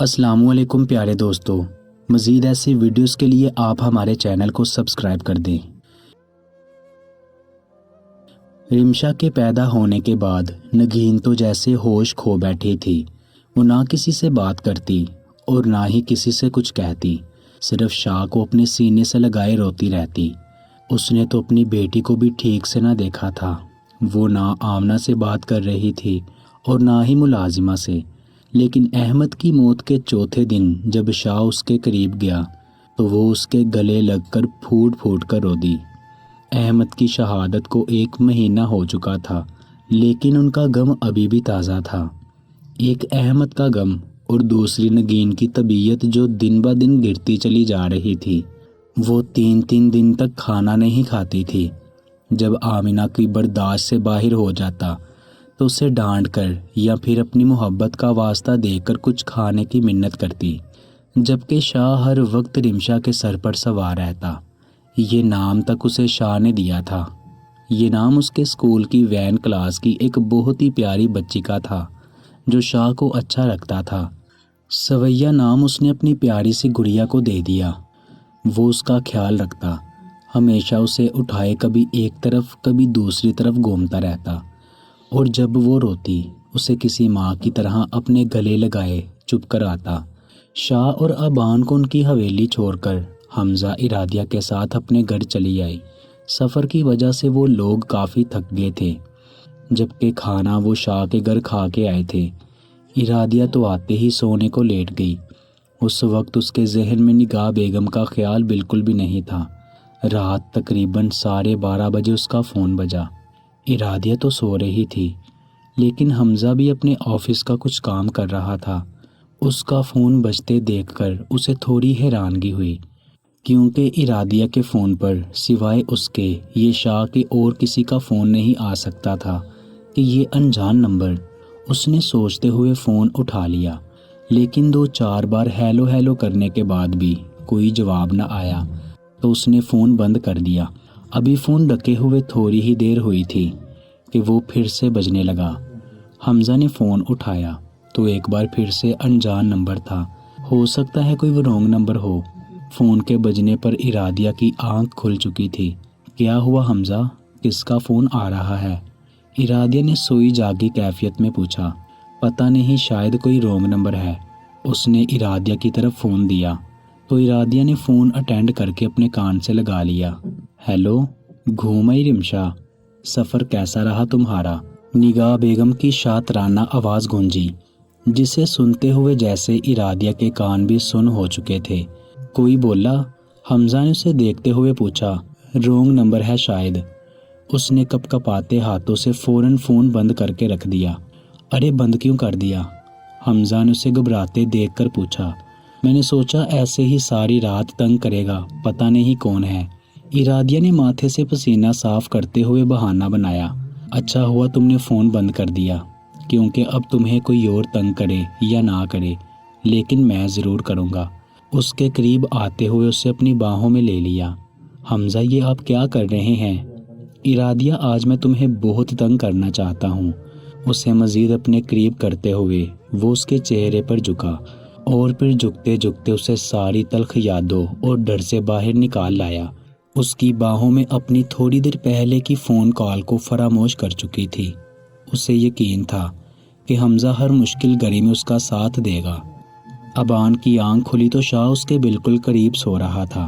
السلام علیکم پیارے دوستو، مزید ایسی ویڈیوز کے لیے آپ ہمارے چینل کو سبسکرائب کر دیں۔ رمشا کے پیدا ہونے کے بعد نگین تو جیسے ہوش کھو بیٹھی تھی۔ وہ نہ کسی سے بات کرتی اور نہ ہی کسی سے کچھ کہتی، صرف شاہ کو اپنے سینے سے لگائے روتی رہتی۔ اس نے تو اپنی بیٹی کو بھی ٹھیک سے نہ دیکھا تھا۔ وہ نہ آمنہ سے بات کر رہی تھی اور نہ ہی ملازمہ سے، لیکن احمد کی موت کے چوتھے دن جب شاہ اس کے قریب گیا تو وہ اس کے گلے لگ کر پھوٹ پھوٹ کر رو دی۔ احمد کی شہادت کو 1 مہینہ ہو چکا تھا، لیکن ان کا غم ابھی بھی تازہ تھا۔ ایک احمد کا غم اور دوسری نگین کی طبیعت جو دن بہ دن گرتی چلی جا رہی تھی۔ وہ 3 دن تک کھانا نہیں کھاتی تھی۔ جب آمنہ کی برداشت سے باہر ہو جاتا تو اسے ڈانٹ کر یا پھر اپنی محبت کا واسطہ دے کر کچھ کھانے کی منت کرتی، جبکہ شاہ ہر وقت رمشا کے سر پر سوار رہتا۔ یہ نام تک اسے شاہ نے دیا تھا۔ یہ نام اس کے اسکول کی وین کلاس کی ایک بہت ہی پیاری بچی کا تھا جو شاہ کو اچھا لگتا تھا۔ سویہ نام اس نے اپنی پیاری سی گڑیا کو دے دیا۔ وہ اس کا خیال رکھتا، ہمیشہ اسے اٹھائے کبھی ایک طرف کبھی دوسری طرف گھومتا رہتا، اور جب وہ روتی اسے کسی ماں کی طرح اپنے گلے لگائے چپ کر آتا۔ شاہ اور ابان کو ان کی حویلی چھوڑ کر حمزہ ارادیہ کے ساتھ اپنے گھر چلی آئی۔ سفر کی وجہ سے وہ لوگ کافی تھک گئے تھے، جبکہ کھانا وہ شاہ کے گھر کھا کے آئے تھے۔ ارادیہ تو آتے ہی سونے کو لیٹ گئی۔ اس وقت اس کے ذہن میں نگاہ بیگم کا خیال بالکل بھی نہیں تھا۔ رات تقریباً 12:30 بجے اس کا فون بجا۔ ارادیہ تو سو رہی تھی، لیکن حمزہ بھی اپنے آفس کا کچھ کام کر رہا تھا۔ اس کا فون بجتے دیکھ کر اسے تھوڑی حیرانگی ہوئی، کیونکہ ارادیہ کے فون پر سوائے اس کے یہ شاہ کے اور کسی کا فون نہیں آ سکتا تھا کہ یہ انجان نمبر۔ اس نے سوچتے ہوئے فون اٹھا لیا، لیکن 2-4 بار ہیلو ہیلو کرنے کے بعد بھی کوئی جواب نہ آیا تو اس نے فون بند کر دیا۔ ابھی فون رکھے ہوئے تھوڑی ہی دیر ہوئی تھی کہ وہ پھر سے بجنے لگا۔ حمزہ نے فون اٹھایا تو ایک بار پھر سے انجان نمبر تھا۔ ہو سکتا ہے کوئی وہ رونگ نمبر ہو۔ فون کے بجنے پر ارادیہ کی آنکھ کھل چکی تھی۔ کیا ہوا حمزہ؟ کس کا فون آ رہا ہے؟ ارادیہ نے سوئی جاگی کیفیت میں پوچھا۔ پتہ نہیں، شاید کوئی رونگ نمبر ہے۔ اس نے ارادیہ کی طرف فون دیا تو ارادیہ نے فون اٹینڈ کر کے اپنے کان سے لگا لیا۔ ہیلو، گھوم آئی رمشا؟ سفر کیسا رہا تمہارا؟ نگاہ بیگم کی شاطرانہ آواز گونجی، جسے سنتے ہوئے جیسے ارادیہ کے کان بھی سن ہو چکے تھے۔ کوئی بولا؟ حمزہ نے اسے دیکھتے ہوئے پوچھا۔ رونگ نمبر ہے شاید۔ اس نے کپ کپاتے ہاتھوں سے فوراً فون بند کر کے رکھ دیا۔ ارے بند کیوں کر دیا؟ حمزہ نے اسے گھبراتے دیکھ کر پوچھا۔ میں نے سوچا ایسے ہی ساری رات تنگ کرے گا، پتہ نہیں کون ہے۔ ارادیہ نے ماتھے سے پسینہ صاف کرتے ہوئے بہانہ بنایا۔ اچھا ہوا تم نے فون بند کر دیا، کیونکہ اب تمہیں کوئی اور تنگ کرے یا نہ کرے، لیکن میں ضرور کروں گا۔ اس کے قریب آتے ہوئے اسے اپنی باہوں میں لے لیا۔ حمزہ، یہ آپ کیا کر رہے ہیں؟ ارادیہ، آج میں تمہیں بہت تنگ کرنا چاہتا ہوں۔ اسے مزید اپنے قریب کرتے ہوئے وہ اس کے چہرے پر جھکا اور پھر جھکتے جھکتے اسے ساری تلخ یادوں اور ڈر سے باہر نکال لایا۔ اس کی باہوں میں اپنی تھوڑی دیر پہلے کی فون کال کو فراموش کر چکی تھی۔ اسے یقین تھا کہ حمزہ ہر مشکل گھڑی میں اس کا ساتھ دے گا۔ ابان کی آنکھ کھلی تو شاہ اس کے بالکل قریب سو رہا تھا۔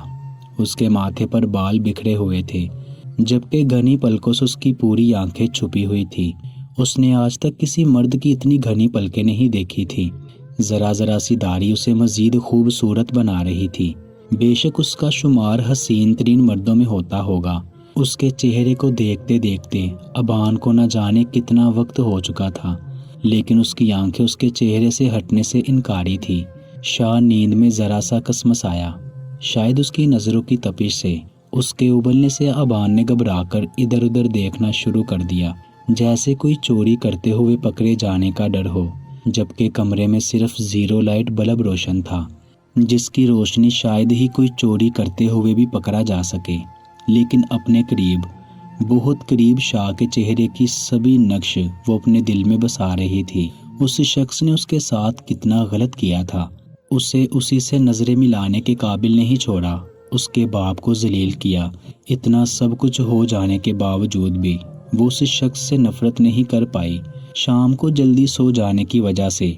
اس کے ماتھے پر بال بکھرے ہوئے تھے، جبکہ گھنی پلکوں سے اس کی پوری آنکھیں چھپی ہوئی تھی۔ اس نے آج تک کسی مرد کی اتنی گھنی پلکیں نہیں دیکھی تھی۔ ذرا ذرا سی داڑھی اسے مزید خوبصورت بنا رہی تھی۔ بے شک اس کا شمار حسین ترین مردوں میں ہوتا ہوگا۔ اس کے چہرے کو دیکھتے دیکھتے ابان کو نہ جانے کتنا وقت ہو چکا تھا، لیکن اس کی آنکھیں اس کے چہرے سے ہٹنے سے انکاری تھی۔ شاہ نیند میں ذرا سا کسمسایا، شاید اس کی نظروں کی تپش سے، اس کے ابلنے سے ابان نے گھبرا کر ادھر ادھر دیکھنا شروع کر دیا، جیسے کوئی چوری کرتے ہوئے پکڑے جانے کا ڈر ہو، جبکہ کمرے میں صرف 0 لائٹ بلب روشن تھا، جس کی روشنی شاید ہی کوئی چوری کرتے ہوئے بھی پکڑا جا سکے۔ لیکن اپنے قریب، بہت قریب شاہ کے چہرے کی سبھی نقش وہ اپنے دل میں بسا رہی تھی۔ اس شخص نے اس کے ساتھ کتنا غلط کیا تھا، اسے اسی سے نظریں ملانے کے قابل نہیں چھوڑا، اس کے باپ کو ذلیل کیا۔ اتنا سب کچھ ہو جانے کے باوجود بھی وہ اس شخص سے نفرت نہیں کر پائی۔ شام کو جلدی سو جانے کی وجہ سے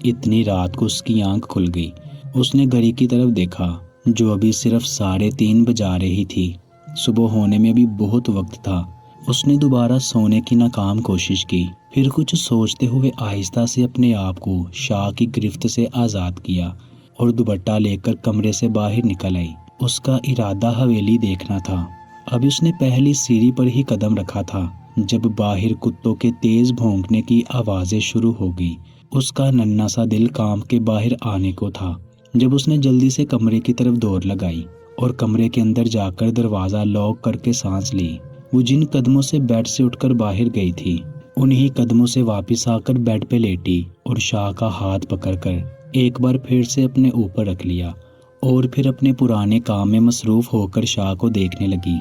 اتنی رات کو اس کی آنکھ کھل گئی۔ اس نے گھڑی کی طرف دیکھا جو ابھی صرف 3:30 بجا رہی تھی۔ صبح ہونے میں ابھی بہت وقت تھا۔ اس نے دوبارہ سونے کی ناکام کوشش کی، پھر کچھ سوچتے ہوئے آہستہ سے اپنے آپ کو شاہ کی گرفت سے آزاد کیا اور دوپٹہ لے کر کمرے سے باہر نکل آئی۔ اس کا ارادہ حویلی دیکھنا تھا۔ ابھی اس نے پہلی سیڑھی پر ہی قدم رکھا تھا جب باہر کتوں کے تیز بھونکنے کی آوازیں شروع ہو گئی۔ اس کا ننھا سا دل کام کے باہر آنے کو تھا جب اس نے جلدی سے کمرے کی طرف دوڑ لگائی اور کمرے کے اندر جا کر دروازہ لاک کر کے سانس لی۔ وہ جن قدموں سے بیڈ سے اٹھ کر باہر گئی تھی انہی قدموں سے واپس آ کر بیڈ پہ لیٹی اور شاہ کا ہاتھ پکڑ کر ایک بار پھر سے اپنے اوپر رکھ لیا اور پھر اپنے پرانے کام میں مصروف ہو کر شاہ کو دیکھنے لگی۔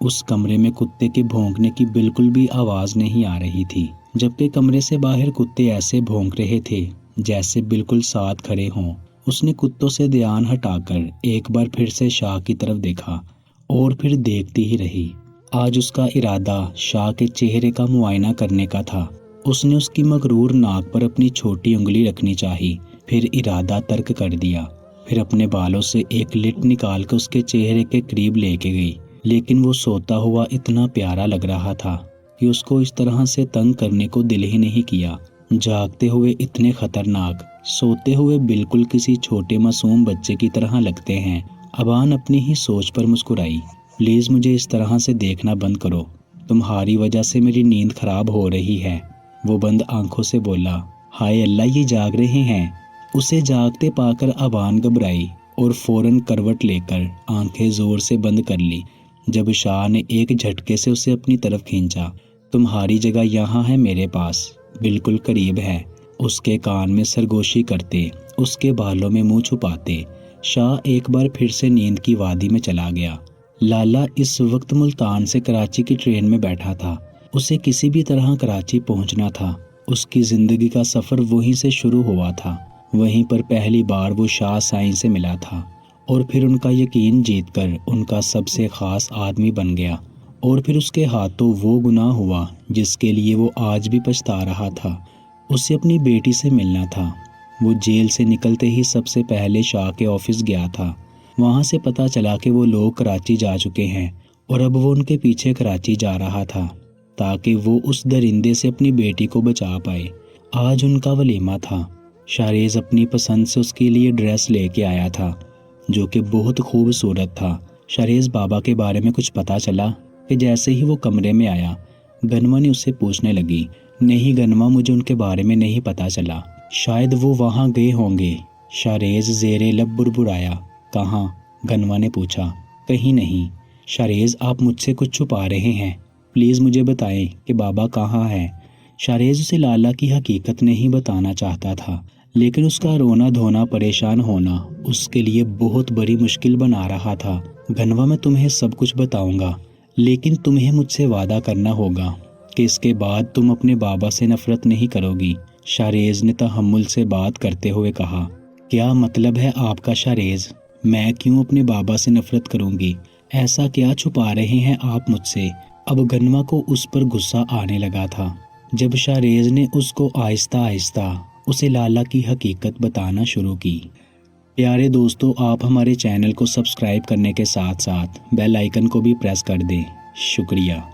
اس کمرے میں کتے کے بھونکنے کی بالکل بھی آواز نہیں آ رہی تھی، جبکہ کمرے سے باہر کتے ایسے بھونک رہے تھے جیسے بالکل ساتھ کھڑے ہوں۔ اس نے کتوں سے دھیان ہٹا کر ایک بار پھر سے شاہ کی طرف دیکھا اور پھر دیکھتی ہی رہی۔ آج اس کا ارادہ شاہ کے چہرے کا معائنہ کرنے کا تھا۔ اس نے اس کی مغرور ناک پر اپنی چھوٹی انگلی رکھنی چاہی، پھر ارادہ ترک کر دیا۔ پھر اپنے بالوں سے ایک لٹ نکال کر اس کے چہرے کے قریب لے کے گئی، لیکن وہ سوتا ہوا اتنا پیارا لگ رہا تھا کہ اس کو اس طرح سے تنگ کرنے کو دل ہی نہیں کیا۔ جاگتے ہوئے اتنے خطرناک، سوتے ہوئے بالکل کسی چھوٹے معصوم بچے کی طرح لگتے ہیں۔ ابان اپنی ہی سوچ پر مسکرائی۔ پلیز مجھے اس طرح سے دیکھنا بند کرو، تمہاری وجہ سے میری نیند خراب ہو رہی ہے۔ وہ بند آنکھوں سے بولا۔ ہائے اللہ، یہ جاگ رہے ہیں۔ اسے جاگتے پا کر ابان گھبرائی اور فوراً کروٹ لے کر آنکھیں زور سے بند کر لی۔ جب شاہ نے ایک جھٹکے سے اسے اپنی طرف کھینچا۔ تمہاری جگہ یہاں ہے، میرے پاس، بالکل قریب ہے۔ اس کے کان میں سرگوشی کرتے، اس کے بالوں میں منہ چھپاتے، شاہ ایک بار پھر سے نیند کی وادی میں چلا گیا۔ لالا اس وقت ملتان سے کراچی کی ٹرین میں بیٹھا تھا۔ اسے کسی بھی طرح کراچی پہنچنا تھا۔ اس کی زندگی کا سفر وہیں سے شروع ہوا تھا۔ وہیں پر پہلی بار وہ شاہ سائیں سے ملا تھا اور پھر ان کا یقین جیت کر ان کا سب سے خاص آدمی بن گیا، اور پھر اس کے ہاتھوں وہ گناہ ہوا جس کے لیے وہ آج بھی پچھتا رہا تھا۔ اسے اپنی بیٹی سے ملنا تھا۔ وہ جیل سے نکلتے ہی سب سے پہلے شاہ کے آفس گیا تھا۔ وہاں سے پتہ چلا کہ وہ لوگ کراچی جا چکے ہیں اور اب وہ ان کے پیچھے کراچی جا رہا تھا تاکہ وہ اس درندے سے اپنی بیٹی کو بچا پائے۔ آج ان کا ولیمہ تھا۔ شاریز اپنی پسند سے اس کے لیے ڈریس لے کے آیا تھا جو کہ بہت خوبصورت تھا۔ شاریز بابا کے بارے میں کچھ پتہ چلا؟ کہ جیسے ہی وہ کمرے میں آیا گنوا نے اسے پوچھنے لگی۔ نہیں گنوا، مجھے ان کے بارے میں نہیں پتہ چلا، شاید وہ وہاں گئے ہوں گے۔ شاریز زیر لب بربرایا۔ کہاں؟ گنوا نے پوچھا۔ کہیں نہیں۔ شاریز آپ مجھ سے کچھ چھپا رہے ہیں، پلیز مجھے بتائیں کہ بابا کہاں ہے۔ شاریز اسے لالا کی حقیقت نہیں بتانا چاہتا تھا، لیکن اس کا رونا دھونا، پریشان ہونا اس کے لیے بہت بڑی مشکل بنا رہا تھا۔ گنوا، میں تمہیں سب کچھ بتاؤں گا، لیکن تمہیں مجھ سے وعدہ کرنا ہوگا کہ اس کے بعد تم اپنے بابا سے نفرت نہیں کرو گی۔ شاریز نے تحمل سے بات کرتے ہوئے کہا۔ کیا مطلب ہے آپ کا شاریز؟ میں کیوں اپنے بابا سے نفرت کروں گی؟ ایسا کیا چھپا رہے ہیں آپ مجھ سے؟ اب گنوا کو اس پر غصہ آنے لگا تھا جب شاریز نے اس کو آہستہ آہستہ اسے لالا کی حقیقت بتانا شروع کی۔ پیارے دوستو، آپ ہمارے چینل کو سبسکرائب کرنے کے ساتھ ساتھ بیل آئیکن کو بھی پریس کر دیں۔ شکریہ۔